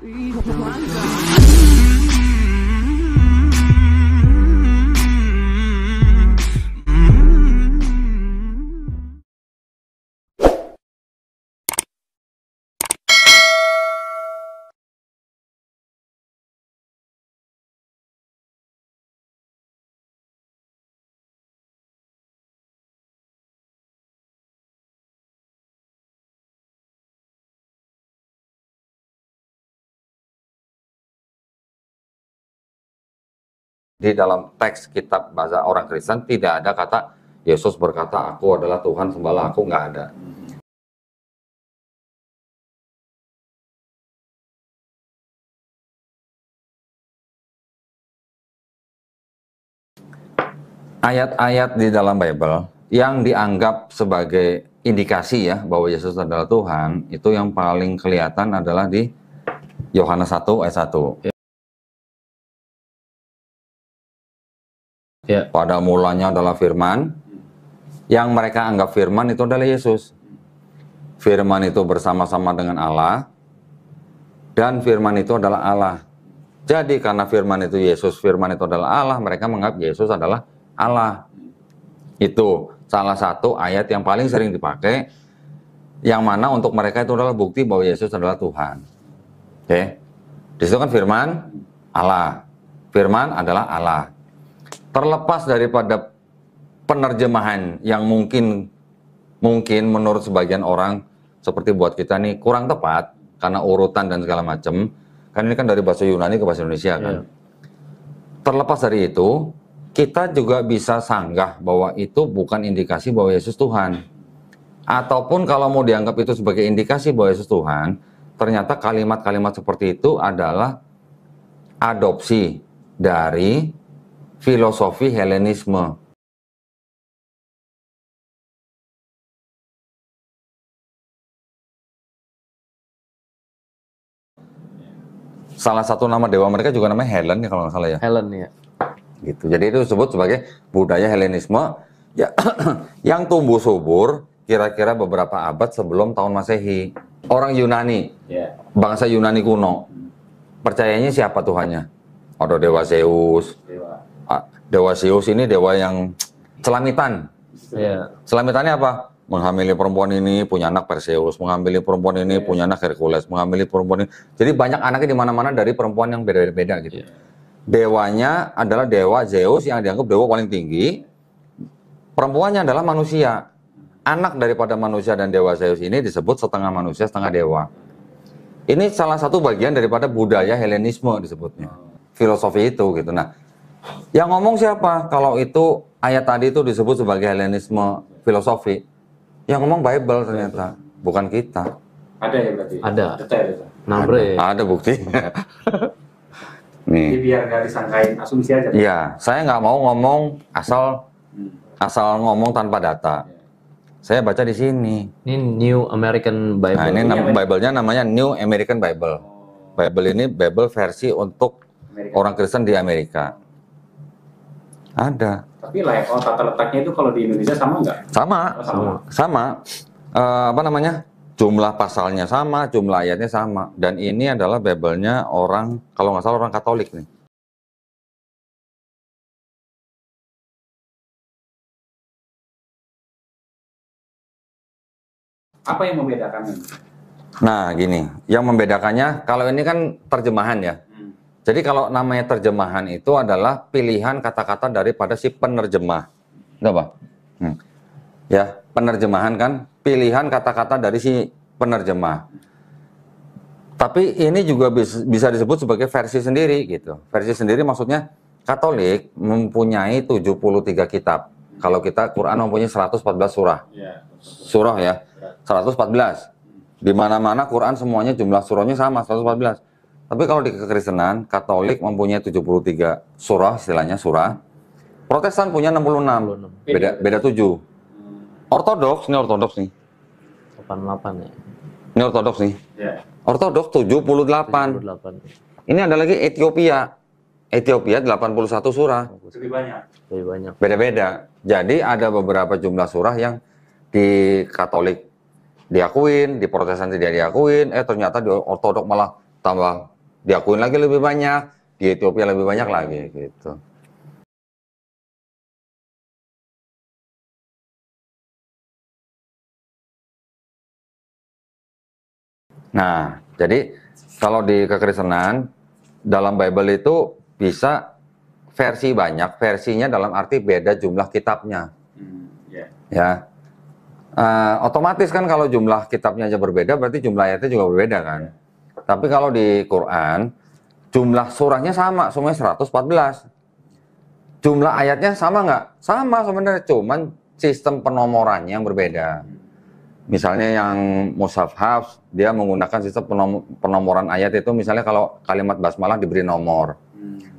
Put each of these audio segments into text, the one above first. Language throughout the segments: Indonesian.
Di dalam teks kitab bahasa orang Kristen tidak ada kata Yesus berkata aku adalah Tuhan sembahlah aku, nggak ada. Ayat-ayat di dalam Bible yang dianggap sebagai indikasi ya bahwa Yesus adalah Tuhan, itu yang paling kelihatan adalah di Yohanes 1 ayat 1. Ya. Pada mulanya adalah firman, yang mereka anggap firman itu adalah Yesus. Firman itu bersama-sama dengan Allah, dan firman itu adalah Allah. Jadi karena firman itu Yesus, firman itu adalah Allah, mereka menganggap Yesus adalah Allah. Itu salah satu ayat yang paling sering dipakai, yang mana untuk mereka itu adalah bukti bahwa Yesus adalah Tuhan. Oke, di situ kan firman Allah, firman adalah Allah. Terlepas daripada penerjemahan yang mungkin menurut sebagian orang seperti buat kita nih kurang tepat karena urutan dan segala macam, kan ini kan dari bahasa Yunani ke bahasa Indonesia kan. Terlepas dari itu, kita juga bisa sanggah bahwa itu bukan indikasi bahwa Yesus Tuhan. Ataupun kalau mau dianggap itu sebagai indikasi bahwa Yesus Tuhan, ternyata kalimat-kalimat seperti itu adalah adopsi dari filosofi Helenisme. Salah satu nama dewa mereka juga namanya Helen ya kalau nggak salah ya. Helen ya. Gitu. Jadi itu disebut sebagai budaya Helenisme ya, yang tumbuh subur kira-kira beberapa abad sebelum tahun Masehi. Orang Yunani, bangsa Yunani kuno, percayanya siapa Tuhannya? Ada dewa Zeus. Dewa Zeus ini dewa yang celamitan. Celamitannya apa? Menghamili perempuan ini punya anak Perseus, menghamili perempuan ini punya anak Hercules, menghamili perempuan ini. Jadi banyak anaknya di mana-mana dari perempuan yang beda-beda gitu. Dewanya adalah dewa Zeus yang dianggap dewa paling tinggi. Perempuannya adalah manusia. Anak daripada manusia dan dewa Zeus ini disebut setengah manusia, setengah dewa. Ini salah satu bagian daripada budaya Helenisme disebutnya. Filosofi itu gitu. Nah, yang ngomong siapa? Kalau itu ayat tadi itu disebut sebagai Helenisme filosofi. Yang ngomong Bible ternyata, bukan kita. Ada ya berarti? Ada. Detail itu? Ada bukti. Nih. Jadi biar nggak disangkain asumsi aja. Iya, saya nggak mau ngomong asal ngomong tanpa data. Saya baca di sini. Ini New American Bible. Nah, ini Bible-nya namanya New American Bible. Bible ini Bible versi untuk orang Kristen di Amerika. Ada. Tapi tata letaknya itu kalau di Indonesia sama nggak? Sama. Apa namanya? Jumlah pasalnya sama, jumlah ayatnya sama. Dan ini adalah Bible-nya orang, kalau nggak salah orang Katolik nih. Apa yang membedakannya? Nah, gini. Yang membedakannya, kalau ini kan terjemahan ya. Jadi kalau namanya terjemahan itu adalah pilihan kata-kata daripada si penerjemah. Enggak, Pak? Ya, penerjemahan kan pilihan kata-kata dari si penerjemah. Tapi ini juga bisa disebut sebagai versi sendiri gitu. Versi sendiri maksudnya Katolik mempunyai 73 kitab. Kalau kita Quran mempunyai 114 surah. Surah ya, 114. Di mana-mana Quran semuanya jumlah surahnya sama 114. Tapi kalau di kekristenan, Katolik mempunyai 73 surah, istilahnya surah. Protestan punya 66, beda 7. Ortodoks, ini ortodoks nih. 88 ya. Ini ortodoks nih. Ortodoks 78. Ini ada lagi Ethiopia. Ethiopia 81 surah. Lebih banyak. Beda-beda. Jadi ada beberapa jumlah surah yang di Katolik diakuin, di Protestan tidak diakuin, ternyata di Ortodoks malah tambah diakuin lagi lebih banyak, di Ethiopia lebih banyak lagi gitu. Nah, jadi kalau di kekristenan dalam Bible itu bisa versi banyak, versinya dalam arti beda jumlah kitabnya. Ya, otomatis kan kalau jumlah kitabnya aja berbeda, berarti jumlah ayatnya juga berbeda kan. Tapi kalau di Quran jumlah surahnya sama, semuanya 114. Jumlah ayatnya sama nggak? Sama sebenarnya, cuman sistem penomorannya yang berbeda. Misalnya yang Mushaf Hafs, dia menggunakan sistem penomoran ayat itu, misalnya kalau kalimat basmalah diberi nomor.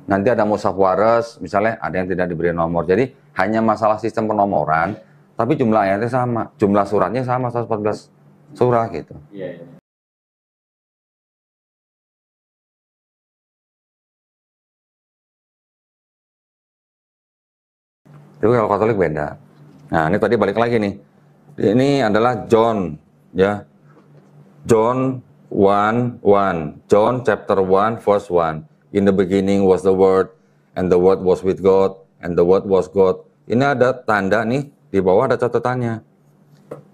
Nanti ada Mushaf Waras, misalnya ada yang tidak diberi nomor. Jadi hanya masalah sistem penomoran, tapi jumlah ayatnya sama, jumlah suratnya sama, 114 surah gitu. Tapi kalau Katolik beda. Nah, ini tadi balik lagi nih. Ini adalah John, ya. John 1:1. John chapter 1 verse 1. In the beginning was the Word, and the Word was with God, and the Word was God. Ini ada tanda nih, di bawah ada catatannya.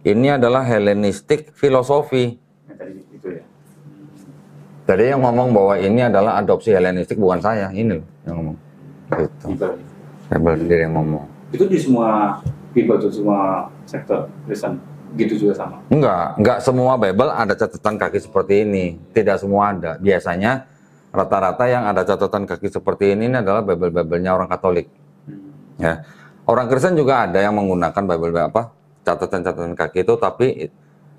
Ini adalah Hellenistic filosofi. Tadi yang ngomong bahwa ini adalah adopsi Hellenistik bukan saya, ini loh yang ngomong. Gitu. Bible sendiri yang ngomong. Itu di semua Bible, itu semua sektor Kristen gitu juga sama? Enggak semua Bible ada catatan kaki seperti ini. Tidak semua ada. Biasanya rata-rata yang ada catatan kaki seperti ini adalah Bible-Bible-nya orang Katolik. Ya. Orang Kristen juga ada yang menggunakan Bible catatan-catatan kaki itu, tapi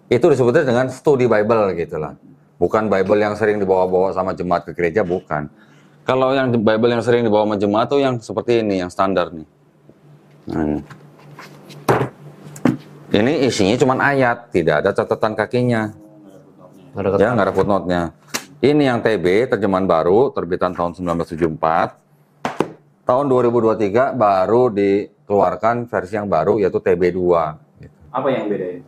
itu disebutnya dengan studi Bible gitu lah. Bukan Bible yang sering dibawa-bawa sama jemaat ke gereja, bukan. Kalau yang Bible yang sering dibawa sama jemaat tuh yang seperti ini, yang standar nih. Nah, ini isinya cuma ayat, tidak ada catatan kakinya. Ya, nggak ada footnote-nya. Ini yang TB, terjemahan baru, terbitan tahun 1974. Tahun 2023 baru dikeluarkan versi yang baru, yaitu TB2. Apa yang beda ini?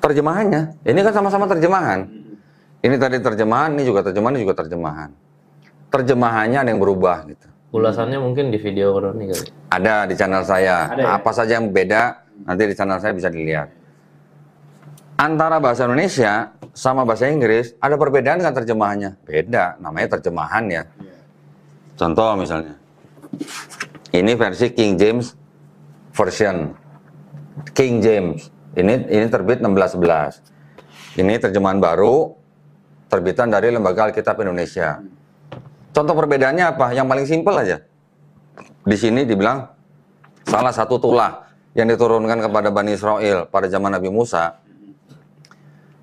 Terjemahannya. Ini kan sama-sama terjemahan. Ini tadi terjemahan, ini juga terjemahan, ini juga terjemahan. Terjemahannya ada yang berubah gitu. Ulasannya mungkin di video ini kali. Ada di channel saya. Ada, ya? Apa saja yang beda, nanti di channel saya bisa dilihat. Antara bahasa Indonesia sama bahasa Inggris, ada perbedaan dengan terjemahannya? Beda, namanya terjemahan ya. Contoh misalnya, ini versi King James Version. King James, ini terbit 1611. Ini terjemahan baru, terbitan dari Lembaga Alkitab Indonesia. Contoh perbedaannya apa? Yang paling simpel aja. Di sini dibilang salah satu tulah yang diturunkan kepada Bani Israel pada zaman Nabi Musa.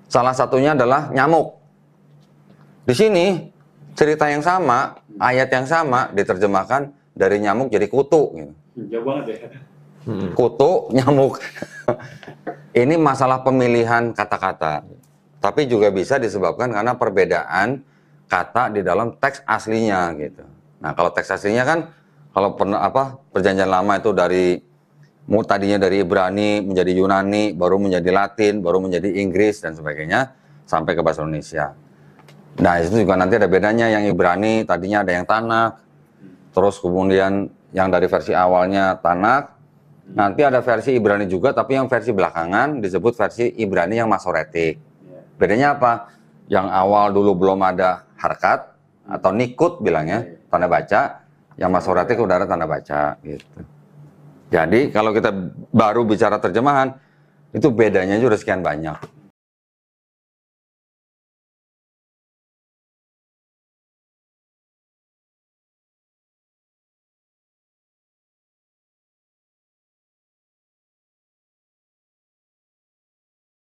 Salah satunya adalah nyamuk. Di sini cerita yang sama, ayat yang sama diterjemahkan dari nyamuk jadi kutu. Gitu. Jauh banget ya. Kutu, nyamuk. Ini masalah pemilihan kata-kata. Tapi juga bisa disebabkan karena perbedaan kata di dalam teks aslinya gitu. Nah, kalau teks aslinya kan kalau perjanjian lama itu tadinya dari Ibrani menjadi Yunani, baru menjadi Latin, baru menjadi Inggris dan sebagainya sampai ke bahasa Indonesia. Nah, itu juga nanti ada bedanya, yang Ibrani tadinya ada yang Tanak, terus kemudian yang dari versi awalnya Tanak, nanti ada versi Ibrani juga, tapi yang versi belakangan disebut versi Ibrani yang Masoretik. Bedanya apa? Yang awal dulu belum ada harkat atau nikut bilangnya, tanda baca, yang Masoretik udah ada tanda baca gitu. Jadi kalau kita baru bicara terjemahan, itu bedanya juga sekian banyak.